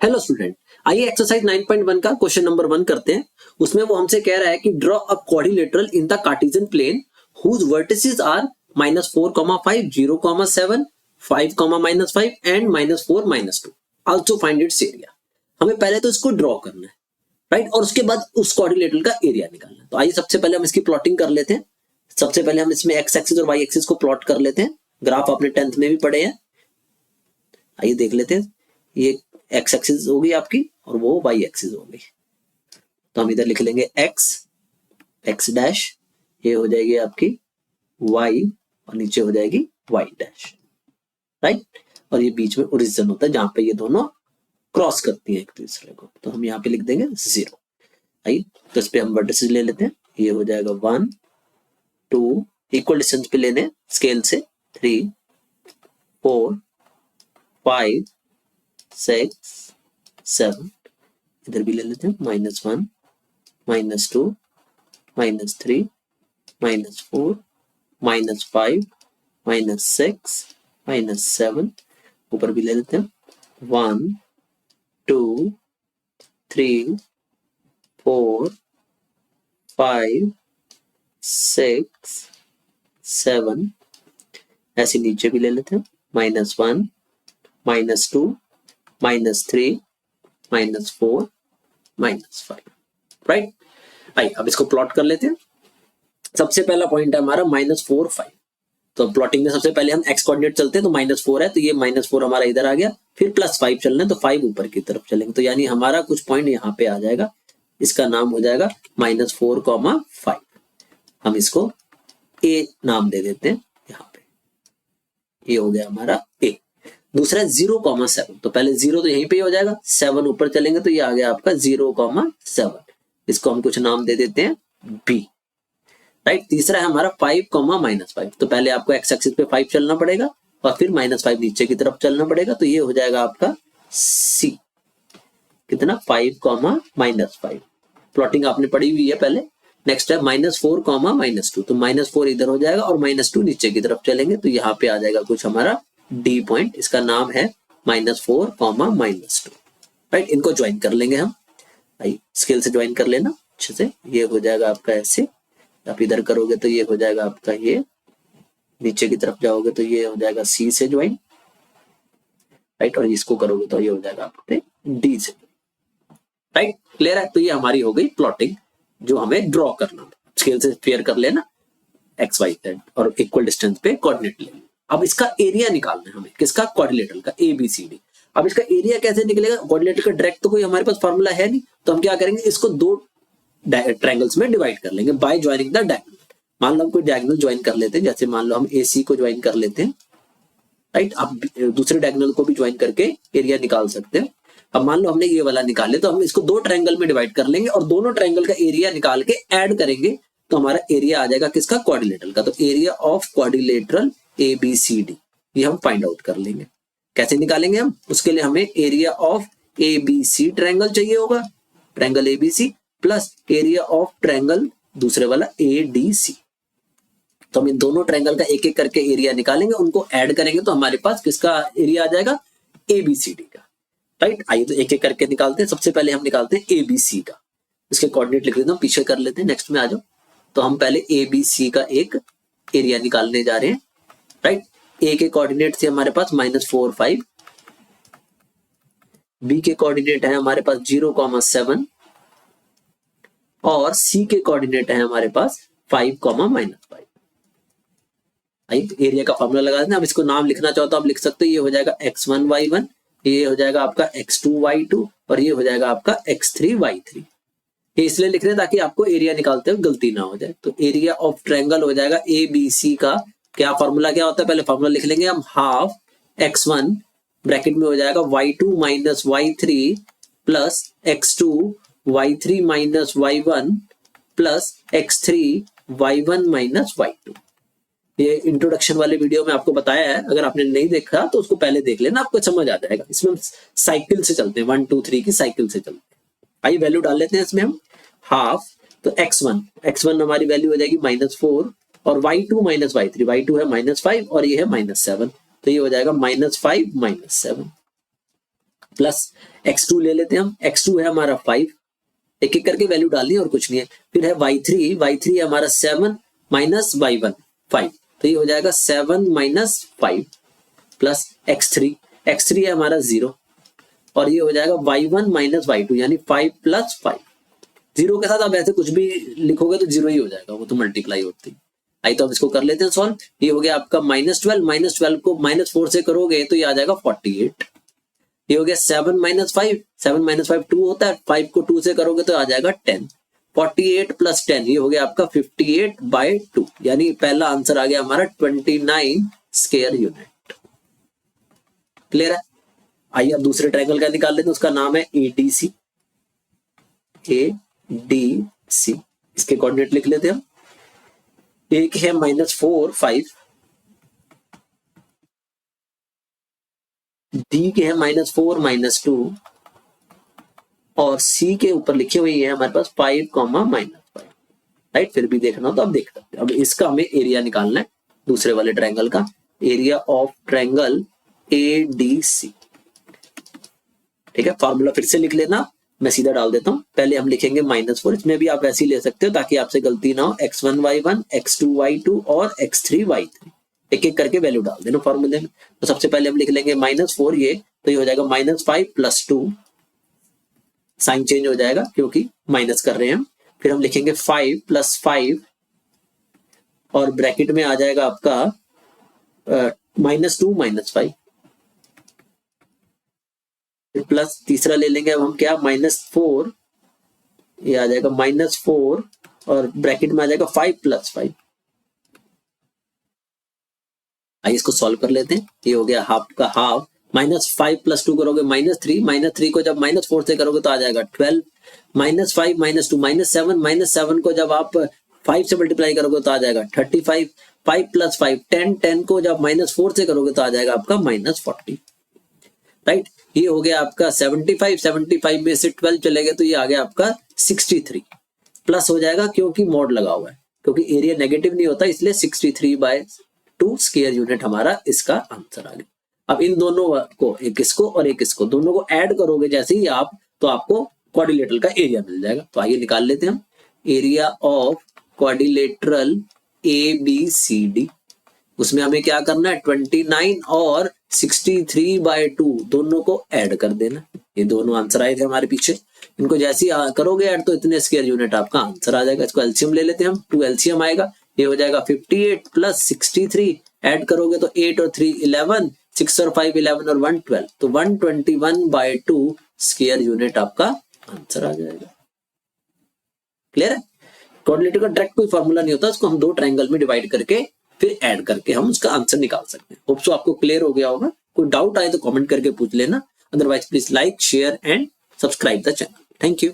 Hello student, आइए exercise 9.1 का question number 1 करते हैं। उसमें वो हमसे कह रहा है कि draw a quadrilateral in the Cartesian plane whose vertices are -4, 5, 0, 7, 5, -5 and -4, -2। Also find its area. हमें पहले तो इसको ड्रॉ करना है, राइट, और उसके बाद उस क्वाड्रिलेटरल का एरिया निकालना है। तो आइए सबसे पहले हम इसकी प्लॉटिंग कर लेते हैं। सबसे पहले हम इसमें एक्स एक्सिस और वाई एक्सिस को प्लॉट कर लेते हैं। ग्राफ आपने 10th में भी पढ़े हैं। आइए देख लेते हैं। ये एक्स एक्सिस हो गई आपकी और वो वाई एक्सिस हो गई। तो हम इधर लिख लेंगे एक्स डैश, ये हो जाएगी आपकी वाई और नीचे हो जाएगी वाई डैश, राइट। और ये बीच में ओरिजिन होता है जहां पे ये दोनों क्रॉस करती हैं एक दूसरे को। तो हम यहाँ पे लिख देंगे 0। आइए तो इस पे हम वर्टिसेस ले लेते हैं। ये हो जाएगा 1, 2 इक्वल डिस्टेंस पे लेने स्केल से 3, 4, 5, 6, 7 इधर भी ले लेते हैं। -1, -2, -3, -4, -5, -6, -7 ऊपर भी ले लेते हैं। 1, 2, 3, 4, 5, 6, 7 ऐसे नीचे भी ले लेते हैं। -1, -2, -3, -4, -5, राइट। आइए अब इसको प्लॉट कर लेते हैं। सबसे पहला पॉइंट है हमारा -4, 5। तो प्लॉटिंग में सबसे पहले हम एक्स कोऑर्डिनेट चलते हैं, तो -4 है तो ये -4 हमारा इधर आ गया। फिर +5 चलना है तो 5 ऊपर की तरफ चलेंगे, तो यानी हमारा कुछ पॉइंट यहाँ पे आ जाएगा। इसका नाम हो जाएगा -4, 5। हम इसको ए नाम दे देते हैं यहाँ पे। ये हो गया हमारा ए। दूसरा 0, 7। तो पहले 0 तो यहीं पे ही हो जाएगा, 7 ऊपर चलेंगे तो ये आ गया आपका 0, 7। इसको हम कुछ नाम दे देते हैं बी, राइट। तीसरा है हमारा 5, -5। तो पहले आपको एक्स एक्सिस पे 5 चलना पड़ेगा और फिर -5 नीचे की तरफ चलना पड़ेगा, तो ये हो जाएगा आपका सी। कितना 5, -5। प्लॉटिंग आपने पढ़ी हुई है पहले। नेक्स्ट है -4, -2। तो -4 इधर हो जाएगा और -2 नीचे की तरफ चलेंगे, तो यहाँ पे आ जाएगा कुछ हमारा डी पॉइंट। इसका नाम है -4, -2, राइट। इनको ज्वाइन कर लेंगे हम। आई स्केल से ज्वाइन कर लेना अच्छे से। ये हो जाएगा आपका ऐसे, आप इधर करोगे तो ये हो जाएगा आपका, ये नीचे की तरफ जाओगे तो ये हो जाएगा सी से ज्वाइन, राइट। और इसको करोगे तो ये हो जाएगा आपके डी से, राइट। क्लियर है। तो ये हमारी हो गई प्लॉटिंग जो हमें ड्रॉ करना था। स्केल से फेयर कर लेना एक्स वाई जेड और इक्वल डिस्टेंस पे कोऑर्डिनेट लेना। अब इसका एरिया निकालना है हमें, किसका, क्वाड्रिलेटरल का, ए बी सी डी। अब इसका एरिया कैसे निकलेगा, क्वाड्रिलेटरल का डायरेक्ट तो कोई हमारे पास फॉर्मूला है नहीं, तो हम क्या करेंगे, इसको 2 ट्रायंगल्स में डिवाइड कर लेंगे बाय ज्वाइनिंग द डायगोनल। मान लो हम कोई डायगोनल ज्वाइन कर लेते हैं, जैसे मान लो हम ए सी को ज्वाइन कर लेते हैं, राइट। अब दूसरे डायगोनल को भी ज्वाइन करके एरिया निकाल सकते हैं। अब मान लो हमने ये वाला निकाले, तो हम इसको 2 ट्रायंगल में डिवाइड कर लेंगे और दोनों ट्रायंगल का एरिया निकाल के ऐड करेंगे, तो हमारा एरिया आ जाएगा किसका, क्वाड्रिलेटरल का। तो area of quadrilateral A B C D ये हम फाइंड आउट कर लेंगे। कैसे निकालेंगे हम, उसके लिए हमें area of A B C triangle चाहिए होगा, triangle A B C, plus area of triangle दूसरे वाला ए डी सी। तो हम इन दोनों ट्रायंगल का एक एक करके एरिया निकालेंगे, उनको ऐड करेंगे तो हमारे पास किसका एरिया आ जाएगा, ए बी सी डी का, राइट। आइए तो एक एक करके निकालते हैं। सबसे पहले हम निकालते हैं ए बी सी का। इसके कोऑर्डिनेट लिख देता हूँ, पीछे कर लेते हैं, नेक्स्ट में आ जाओ। तो हम पहले ए बी सी का एक एरिया निकालने जा रहे हैं, राइट। ए के कोऑर्डिनेट थे हमारे पास -4, 5। बी के कोऑर्डिनेट है हमारे पास 0, 7 और सी के कोऑर्डिनेट है हमारे पास 5, -5। आइए एरिया का फॉर्मूला लगा देना। अब इसको नाम लिखना चाहो तो आप लिख सकते हो। ये हो जाएगा x1 y1, ये हो जाएगा आपका x2 y2 और ये हो जाएगा आपका x3 y3। ये इसलिए लिख रहे हैं ताकि आपको एरिया निकालते हुए गलती ना हो जाए। तो एरिया ऑफ ट्रायंगल हो जाएगा ए बी सी का क्या फॉर्मूला क्या होता है, पहले फॉर्मूला लिख लेंगे हम। हाफ x1 ब्रैकेट में हो जाएगा y2 - y3 plus x2 y3 - y1 plus x3 y1 - y2। ये इंट्रोडक्शन वाले वीडियो में आपको बताया है, अगर आपने नहीं देखा तो उसको पहले देख लेना, आपको समझ आ जाएगा। इसमें हम साइकिल से चलते हैं, 1 2 3 की साइकिल से चलते हैं। आइए वैल्यू डाल लेते हैं इसमें हम। हाफ तो x1 हमारी वैल्यू हो जाएगी -4 और y2 - y3, y2 है -5 और ये है -7, तो ये हो जाएगा -5 - 7। प्लस x2 ले लेते हैं हम, x2 है हमारा 5, एक एक करके वैल्यू डालनी है और कुछ नहीं है। फिर है y3 है हमारा 7 माइनस y1 5, तो ये हो जाएगा 7 माइनस 5 प्लस x3 है हमारा 0, और ये हो जाएगा y1 माइनस y2 यानी 5 प्लस 5। 0 के साथ आप ऐसे कुछ भी लिखोगे तो 0 ही हो जाएगा, वो तो मल्टीप्लाई होती है। आई तो अब इसको कर लेते हैं सॉल्व। ये हो गया आपका -12 को -4 से करोगे तो ये आ जाएगा 48। ये हो गया 7 माइनस 5 2 होता है, 5 को 2 से करोगे तो आ जाएगा 10। 48 प्लस 10 ये हो गया आपका 58/2, यानी पहला आंसर आ गया हमारा 29 स्क्वायर यूनिट। क्लियर है? आइए अब दूसरे ट्रायंगल का निकाल लेते हैं, उसका नाम है ADC। इसके कोऑर्डिनेट लिख लेते हैं हम। एक है -4 5, डी के है -4 -2, और सी के ऊपर लिखे हुए है हमारे पास 5, -5, राइट। फिर भी देखना हो तो आप देख सकते हैं। अब इसका हमें एरिया निकालना है, दूसरे वाले ट्रायंगल का एरिया ऑफ ट्रायंगल ADC। ठीक है, फॉर्मूला फिर से लिख लेना, मैं सीधा डाल देता हूं। पहले हम लिखेंगे -4, इसमें भी आप ऐसे ही ले सकते हो ताकि आपसे गलती ना हो। x1 y1, x2 y2 और x3 y3, एक एक करके वैल्यू डाल देना फॉर्मूले में। तो सबसे पहले हम लिख लेंगे -4, ये तो ये हो जाएगा -5 प्लस 2, साइन चेंज हो जाएगा क्योंकि माइनस कर रहे हैं हम। फिर हम लिखेंगे 5 प्लस 5, और ब्रैकेट में आ जाएगा आपका -2 -5, प्लस तीसरा ले लेंगे अब हम क्या, -4, ये आ जाएगा -4, और ब्रैकेट में आ जाएगा 5 प्लस 5। आइए इसको सॉल्व कर लेते हैं। ये हो गया हाफ का हाफ, -5 प्लस 2 करोगे -3 को जब -4 से करोगे तो आ जाएगा 12, -5 -2 -7 को जब आप 5 से मल्टीप्लाई करोगे तो आ जाएगा 35, 5 प्लस 5 10 को जब -4 से करोगे तो आ जाएगा आपका -40, राइट। ये हो गया आपका 75 में से 12 चलेगा तो ये आ गया आपका 63, प्लस हो जाएगा क्योंकि मॉड लगा हुआ है, क्योंकि एरिया नेगेटिव नहीं होता इसलिए 63/2 स्क्वायर यूनिट हमारा इसका आंसर आ गया। अब इन दोनों को, एक इसको और एक इसको, दोनों को ऐड करोगे जैसे ही आप, तो आपको क्वाड्रिलेटरल का एरिया मिल जाएगा। तो आइए निकाल लेते हैं हम एरिया ऑफ क्वाड्रिलेटरल ABCD। उसमें हमें क्या करना है, 29 और 63/2 दोनों को ऐड कर देना। ये दोनों आंसर आए थे हमारे पीछे, इनको जैसे ही करोगे ऐड तो इतने स्क्वायर यूनिट आपका आंसर आ जाएगा। इसको एलसीएम ले लेते हैं हम, 2 एलसीएम आएगा, ये हो जाएगा 58 प्लस 63, ऐड करोगे तो 8 और 3 11, 6 और 5 11 और 1 12, तो 121/2 स्क्वायर यूनिट आपका आंसर आ जाएगा। क्लियर है? क्वाड्रिलेटरल का डायरेक्ट कोई फॉर्मूला नहीं होता, उसको हम दो ट्रायंगल में डिवाइड करके फिर ऐड करके हम उसका आंसर निकाल सकते हैं। होप सो आपको क्लियर हो गया होगा। कोई डाउट आए तो कमेंट करके पूछ लेना, otherwise please like share and subscribe the channel. Thank you.